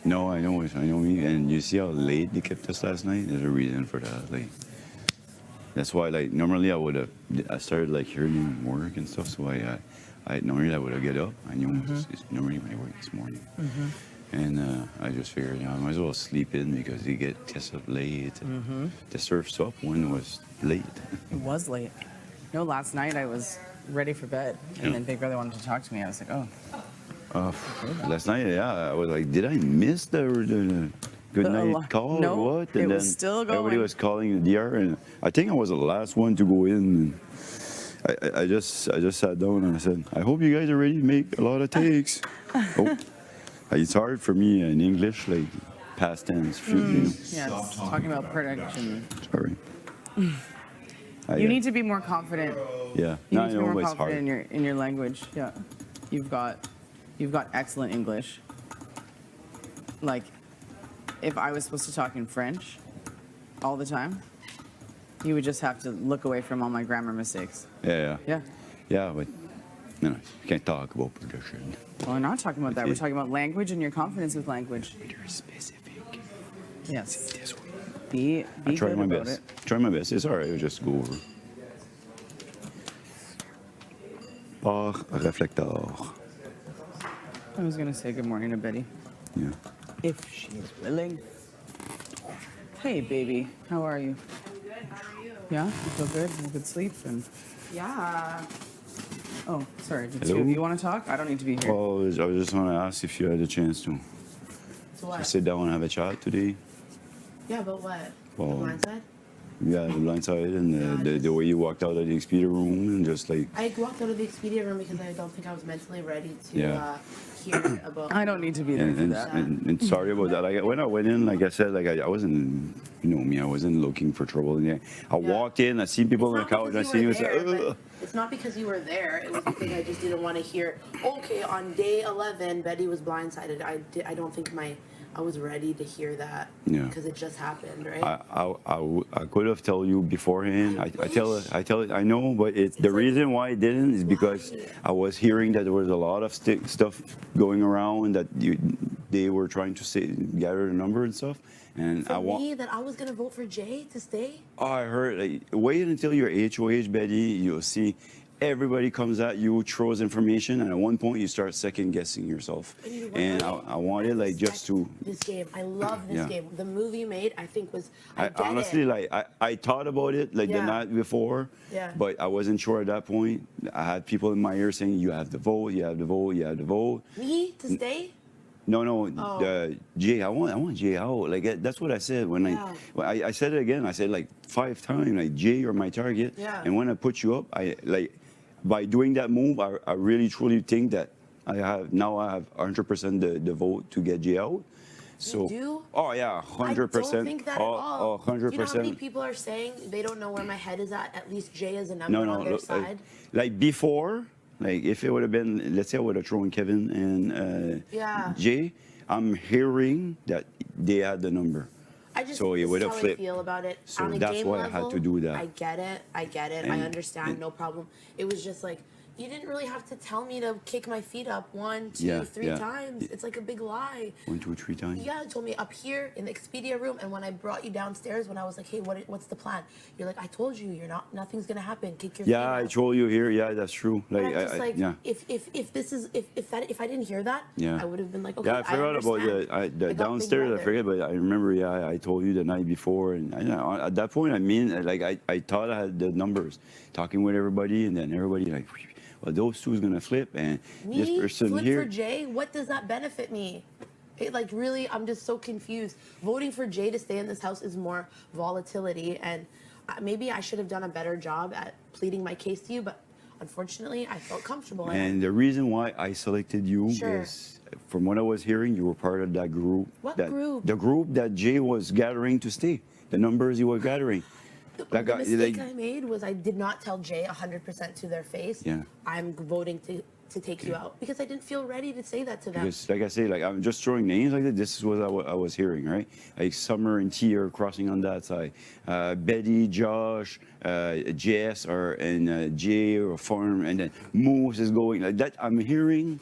No, I know, I know me. And you see how late they kept us last night? There's a reason for that. Like, that's why, like, normally I started like hearing work and stuff. So I normally I would have get up. I knew it's normally when I work this morning. And I just figured, I might as well sleep in because you get kept up late. And the surf's up when it was late. It was late. No, last night I was ready for bed, and then Big Brother wanted to talk to me. I was like, oh. Last night, yeah, I was like, did I miss the good night call no, or what? And it then was still going. everybody was calling the DR, and I think I was the last one to go in. And I just sat down and I said, I hope you guys are ready to make a lot of takes. Oh, it's hard for me in English, like past tense. Yes, talking about prediction. Sorry. You need to be more confident. Yeah, You no, need I to be know more it's hard. confident in your language. Yeah, you've got excellent English. Like, if I was supposed to talk in French all the time, you would just have to look away from all my grammar mistakes. Yeah, Yeah. but you can't talk about production. Well, we're not talking about that. We're talking about language and your confidence with language. You're specific. Yes. This way. Be I tried good my about best. it. Try my best. It's all right. It'll just go over. Par réflecteur. I was gonna say good morning to Betty, Yeah. if she's willing. Hey, baby, how are you? Yeah, you feel good? You have a good sleep? And Yeah. oh, sorry. Did Hello? two of you want to talk? I don't need to be here. Well, I was just want to ask if you had a chance to So what? sit down and have a chat today. Yeah, but what? Well, Blindside? Yeah, the blind side and the way you walked out of the Expedia room and just like. I walked out of the Expedia room because I don't think I was mentally ready to Yeah. hear about. I don't need to be there for that. And sorry about that. When I went in, like I said, like I wasn't, you know me, I wasn't looking for trouble. And I walked in, I seen people on the couch, I seen you, It's not because you were there. It was because I just didn't want to hear. Okay, on day 11, Betty was blindsided. I don't think I was ready to hear that. Yeah. Because it just happened, right? I could have told you beforehand. I tell it. I know, but it's the like- reason why I didn't is because Why? I was hearing that there was a lot of stuff going around that they were trying to gather the number and stuff. And For me, that I was gonna vote for Jay to stay. Oh, I heard. Like, wait until you're HOH, Betty. You'll see everybody comes at you, throws information, and at one point you start second guessing yourself. And you know And what? I wanted like just to. This game, I love this Yeah. game. The movie you made, I think was. I get honestly it. like I thought about it like the Yeah. night before, Yeah. but I wasn't sure at that point. I had people in my ear saying, "You have to vote. You have to vote. You have to vote." Me to stay. No, Oh. Jay, I want Jay out. Like that's what I said when Yeah. I said it again. I said like 5 times, like Jay, you're my target. Yeah. And when I put you up, I like by doing that move, I really truly think that I have 100% the vote to get Jay out. So, do? Oh yeah, 100%. I don't think that at all. 100%. You know how many people are saying they don't know where my head is at? At least Jay is a number No, on their look, side. like before, like if it would have been, let's say I would have thrown Kevin and Yeah. Jay, I'm hearing that they had the number. I just So it this would is have how flipped. I feel about it. So On a that's game why I level, had to do that. I get it. I And- understand. No problem. It was just like you didn't really have to tell me to kick my feet up 1, 2, Yeah, 3 yeah. times. It's like a big lie. 1, 2, 3 times. Yeah, it told me up here in the Expedia room, and when I brought you downstairs, when I was like, "Hey, what's the plan?" You're like, "I told you, nothing's gonna happen. Kick your feet Yeah, I up." told you here. Yeah, that's true. But Like, I'm just like, yeah. if I didn't hear that, Yeah. I would have been like, okay, Yeah, I forgot about understand. the I got Big downstairs. I Brother. forget, but I remember. Yeah, I told you the night before, and at that point, I mean, like I thought I had the numbers, talking with everybody, and then everybody like, well, those two's gonna flip, and this Me person flip here. for Jay? What does that benefit me? Like really, I'm just so confused. Voting for Jay to stay in this house is more volatility, and maybe I should have done a better job at pleading my case to you, but unfortunately, I felt comfortable. And the reason why I selected you Sure. is, from what I was hearing, you were part of that group. What that, group? The group that Jay was gathering to stay. The numbers he was gathering. The mistake I made was I did not tell Jay 100% to their face. Yeah. I'm voting to take you out because I didn't feel ready to say that to them. Because, like I say, like I'm just throwing names like that. This is what I was hearing, right? Like Summer and T are crossing on that side. Betty, Josh, Jess, and Jay or Farm, and then Moose is going like that. I'm hearing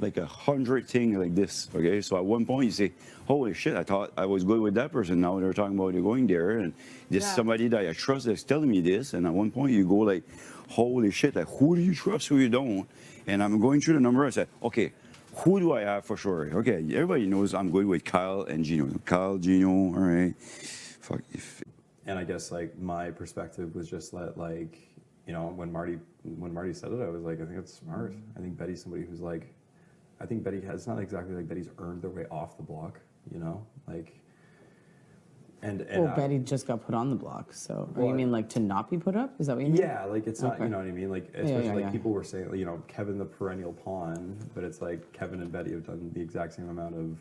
like 100 things like this. Okay, so at one point you say, "Holy shit! I thought I was good with that person. Now they're talking about you going there, and this Yeah. somebody that I trust that's telling me this." And at one point you go like, "Holy shit! Like who do you trust? Who you don't?" And I'm going through the number. I said, "Okay, who do I have for sure? Okay, everybody knows I'm good with Kyle and Gino. Kyle, Gino, all right. Fuck if." And I guess like my perspective was just that like, you know, when Marty said it, I was like, I think it's smart. I think Betty's somebody who's like, I think Betty has, it's not exactly like Betty's earned their way off the block, you know, like. And Well, Betty just got put on the block, so or you Well, mean like to not be put up? Is that what you mean? yeah, like it's not, Okay. you know what I mean? Like, especially yeah, like yeah. people were saying, you know, Kevin the perennial pawn, but it's like Kevin and Betty have done the exact same amount of,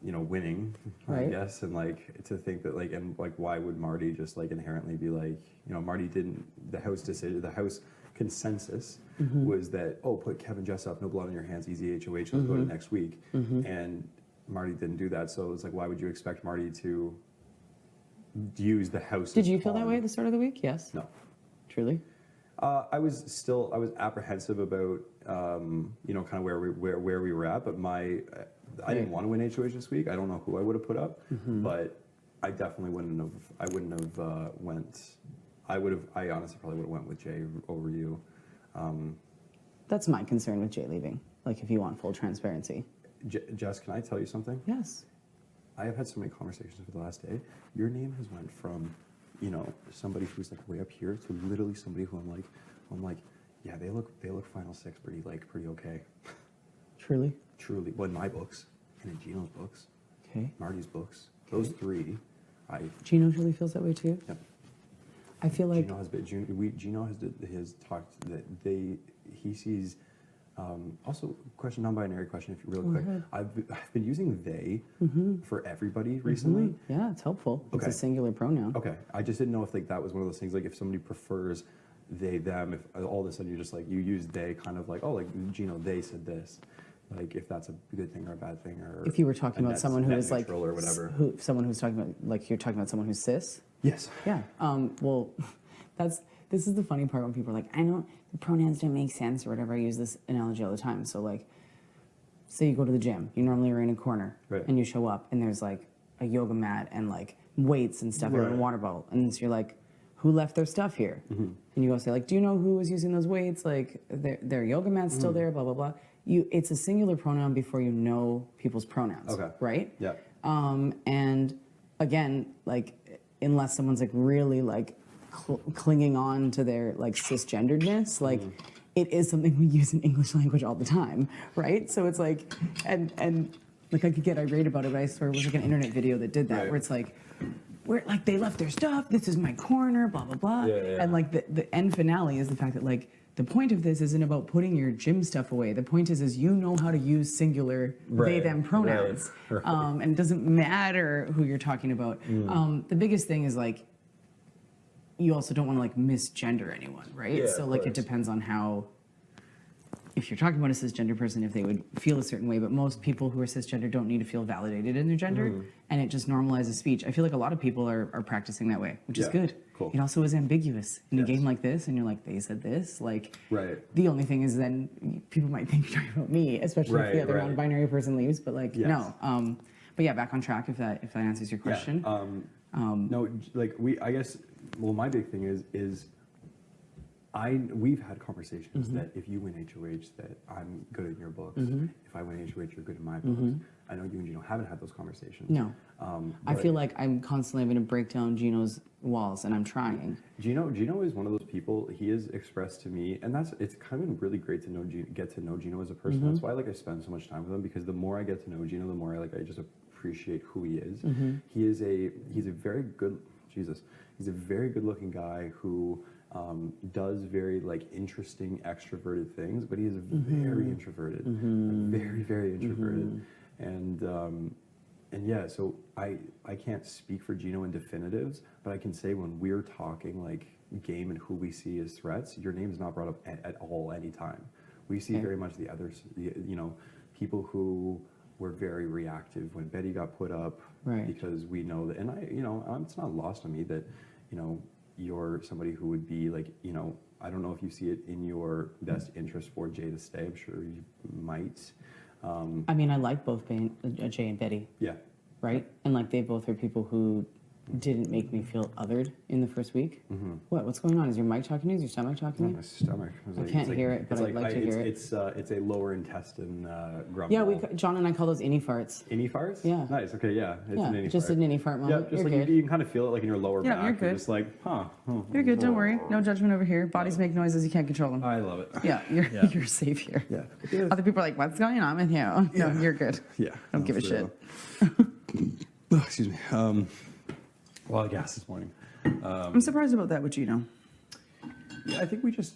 you know, winning, I Right. guess. And like to think that like, and like, why would Marty just like inherently be like, you know, Marty didn't, the House decision, the House consensus Mm-hmm. was that, oh, put Kevin Jessup, no blood on your hands, easy HOH, let's go Mm-hmm. to next week. And Marty didn't do that. So it's like, why would you expect Marty to use the House? Did as you feel that pawn? way at the start of the week? Yes. No. Truly. I was apprehensive about, you know, kind of where we were at, but I didn't want to win HOH this week. I don't know who I would have put up, but I definitely wouldn't have went. I honestly probably would have went with Jay over you. That's my concern with Jay leaving. Like, if you want full transparency. Jess, can I tell you something? Yes. I have had so many conversations for the last day. Your name has went from, you know, somebody who's like way up here to literally somebody who I'm like, yeah, they look Final Six pretty okay. Truly. Truly, well, in my books, and in Gino's books, Okay. Marty's books, those three, Gino truly feels that way too. Yep. I feel like Gino has talked that he sees. Also, question, non-binary question, if you really quick. ahead. I've been using they for everybody recently. yeah, it's helpful. It's Okay. a singular pronoun. Okay, I just didn't know if like that was one of those things, like if somebody prefers they them, if all of a sudden you're just like you use they, kind of like, oh, like Gino, they said this, like if that's a good thing or a bad thing, or If you were talking a about net- someone who net is like neutral or whatever. someone who's talking about, like, you're talking about someone who's cis. Yes. Yeah. Well, this is the funny part when people are like, I don't, the pronouns don't make sense or whatever. I use this analogy all the time. So like, say you go to the gym, you normally are in a corner, Right. and you show up and there's like a yoga mat and like weights and stuff and a Right. water bottle, and so you're like, who left their stuff here? And you go say like, do you know who was using those weights? Like their yoga mat's still there, blah blah blah. It's a singular pronoun before you know people's pronouns. Okay. Right? Yeah. And again, like, unless someone's like really like clinging on to their like cisgenderedness, like it is something we use in English language all the time, right? So it's like, and like I could get irate about it, but I swear it was like an internet video that did that, Right. where it's like, where like they left their stuff, this is my corner, blah blah blah, Yeah. and like the end finale is the fact that like, the point of this isn't about putting your gym stuff away. The point is you know how to use singular they Right, them pronouns, right. and it doesn't matter who you're talking about. The biggest thing is like, you also don't want to like misgender anyone, right? Yeah, So of like it course. depends on how. If you're talking about a cisgender person, if they would feel a certain way, but most people who are cisgender don't need to feel validated in their gender, Mm-hmm. and it just normalizes speech. I feel like a lot of people are practicing that way, which is Yeah, good. cool. It also is ambiguous in a Yes. game like this, and you're like, they said this, like. Right. The only thing is then people might think you're talking about me, especially if the Right, other right. non-binary person leaves. But like, Yes. no. But yeah, back on track if that answers your question. Yeah. No, like I guess. Well, my big thing is. We've had conversations Mm-hmm. that if you win HOH, that I'm good in your books. If I win HOH, you're good in my books. I know you and Gino haven't had those conversations. No. I but feel like I'm constantly having to break down Gino's walls, and I'm trying. Gino is one of those people. He has expressed to me, and it's kind of been really great to know get to know Gino as a person. That's why I spend so much time with him, because the more I get to know Gino, the more I just appreciate who he is. He's a very good He's a very good looking guy who does very like interesting extroverted things, but he is very introverted, like, very very introverted, and yeah. So I can't speak for Gino in definitives, but I can say when we're talking like game and who we see as threats, your name is not brought up at all anytime. We see Okay. very much the others, you know, people who were very reactive when Betty got put up, Right. because we know that, and it's not lost on me that, you know, you're somebody who would be like, you know, I don't know if you see it in your best interest for Jay to stay. I'm sure you might. I mean, I like both Jay and Betty, Yeah. right? And like they both are people who didn't make me feel othered in the first week. What's going on? Is your mic talking to you? Is your stomach talking to My you? stomach. I can't hear it, but I'd like to hear it. It's a lower intestine grumble. Yeah, John and I call those innie farts. Innie farts? Yeah. Nice. Okay. Yeah. It's Yeah, an innie just fart. an innie fart Yeah. moment. Just You're like good. you can kind of feel it like in your lower Yeah, back. you're good. Just like, huh. You're good. Don't worry. No judgment over here. Bodies make noises. You can't control them. I love it. Yeah, you're safe here. Yeah. Other people are like, "What's going on with you?" No, you're good. Yeah. Don't give a shit. Excuse me. A lot of gas this morning. I'm surprised about that with Gino. Yeah, I think we just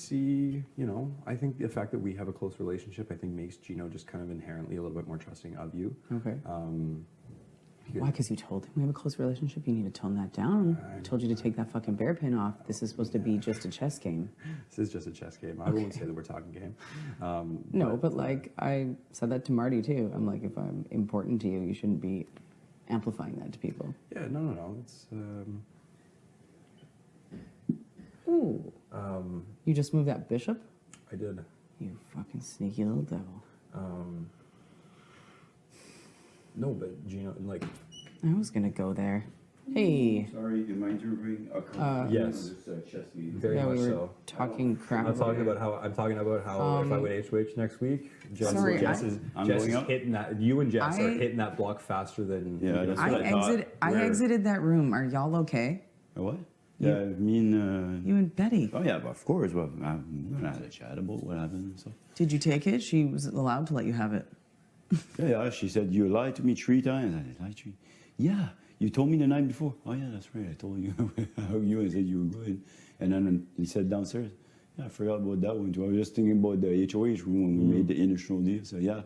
see, I think the fact that we have a close relationship, I think makes Gino just kind of inherently a little bit more trusting of you. Okay. Why? Because you told him we have a close relationship. You need to tone that down. I told you to take that fucking bear pin off. This is supposed to be just a chess game. This is just a chess game. I won't say that we're talking game. No, but like I said that to Marty too. I'm like, if I'm important to you, you shouldn't be amplifying that to people. Yeah, no. It's Ooh. You just moved that bishop? I did. You fucking sneaky little devil. No, but Gino, like, I was gonna go there. Hey. Sorry, you mind to bring a yes. Very Yeah, much we were so. talking crap. I'm talking about how if I win HOH next week, Jess is hitting that. You and Jess are hitting that block faster than. Yeah, that's what I thought. I exited that room. Are y'all okay? What? Yeah, I mean. You and Betty. Oh yeah, of course. Well, I'm gonna have a chat about what happened and stuff. Did you take it? She was allowed to let you have it. Yeah. She said you lied to me 3 times. I lied to you. Yeah. You told me the night before. Oh yeah, that's right. I told you how you said you were good. And then he said downstairs. Yeah, I forgot about that one too. I was just thinking about the HOH room when we made the initial deal. So yeah,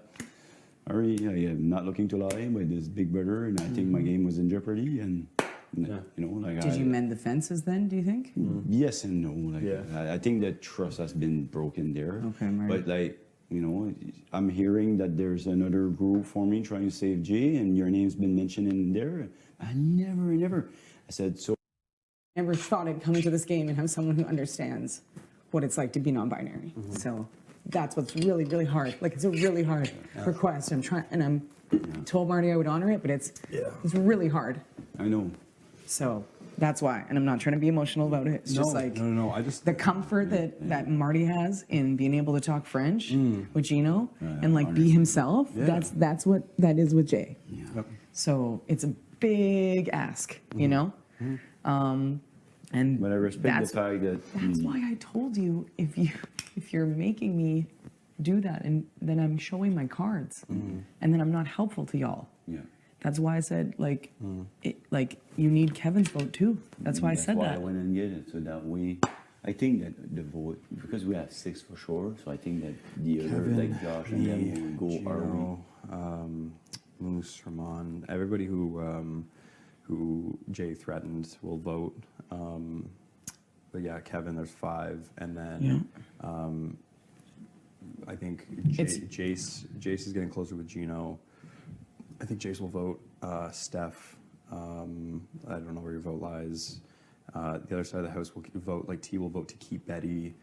I'm not looking to lie, but this big brother, and I think my game was in jeopardy. And Did you mend the fences then? Do you think? Yes and no. I think that trust has been broken there. Okay, Marty. But I'm hearing that there's another group forming trying to save Jay, and your name's been mentioned in there. I never. I said so. Never thought I'd come into this game and have someone who understands what it's like to be non-binary. So that's what's really, really hard. Like, it's a really hard request. I'm told Marty I would honor it, but it's really hard. I know. So that's why. And I'm not trying to be emotional about it. It's just like No. I just the comfort that Marty has in being able to talk French with Gino and like be himself. Yeah. That's what that is with Jay. Yeah. Yep. So it's a big ask, you know? And But I respect the fact that that's why I told you if you're making me do that, and then I'm showing my cards, and then I'm not helpful to y'all. Yeah. That's why I said you need Kevin's vote too. That's why I said That's why that. I went and get it so that way. I think that the vote, because we have 6 for sure, so I think that the other like Josh and them will go our way. Moose, Ramon, everybody who Jay threatened will vote. But yeah, Kevin, there's 5, and then I think Jace is getting closer with Gino. I think Jace will vote. Steph, I don't know where your vote lies. The other side of the house will vote. Like T will vote to keep Betty.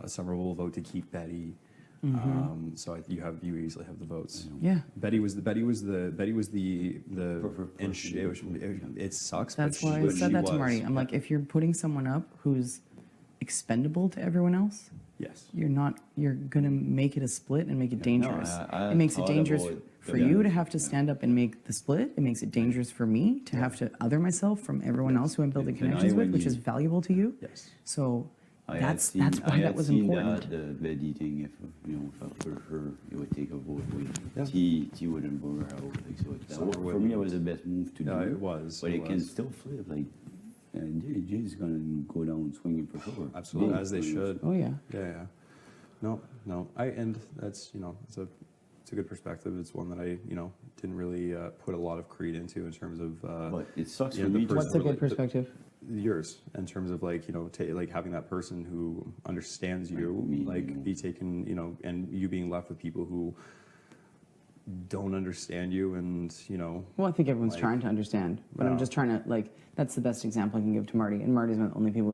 Summer will vote to keep Betty. So you easily have the votes. Yeah. Betty was the and it sucks. That's but why I said that to Marty. I'm like, if you're putting someone up who's expendable to everyone else, yes, you're gonna make it a split and make it dangerous. I It makes it thought dangerous about it. for you to have to stand up and make the split. It makes it dangerous for me to have to other myself from everyone else who I'm building And connections with, when which you- is valuable to you. yes. So that's I why had that was seen important. The Betty thing, if I put her, it would take a vote with Yeah. T wouldn't vote her out. Like, for me, it was the best move to do. Yeah, it was. But It it can was. still flip. Like, Jay's gonna go down swinging for sure. Absolutely, Big as they swings. should. Oh yeah. Yeah. No. And that's it's a good perspective. It's one that I didn't really put a lot of creed into in terms of. But it sucks Yeah, for the me. What's a good perspective? Yours, in terms of like like having that person who understands you, Me, like be taken, and you being left with people who don't understand you, and Well, I think everyone's like, trying to understand, but I'm no. just trying to that's the best example I can give to Marty, and Marty's one of the only people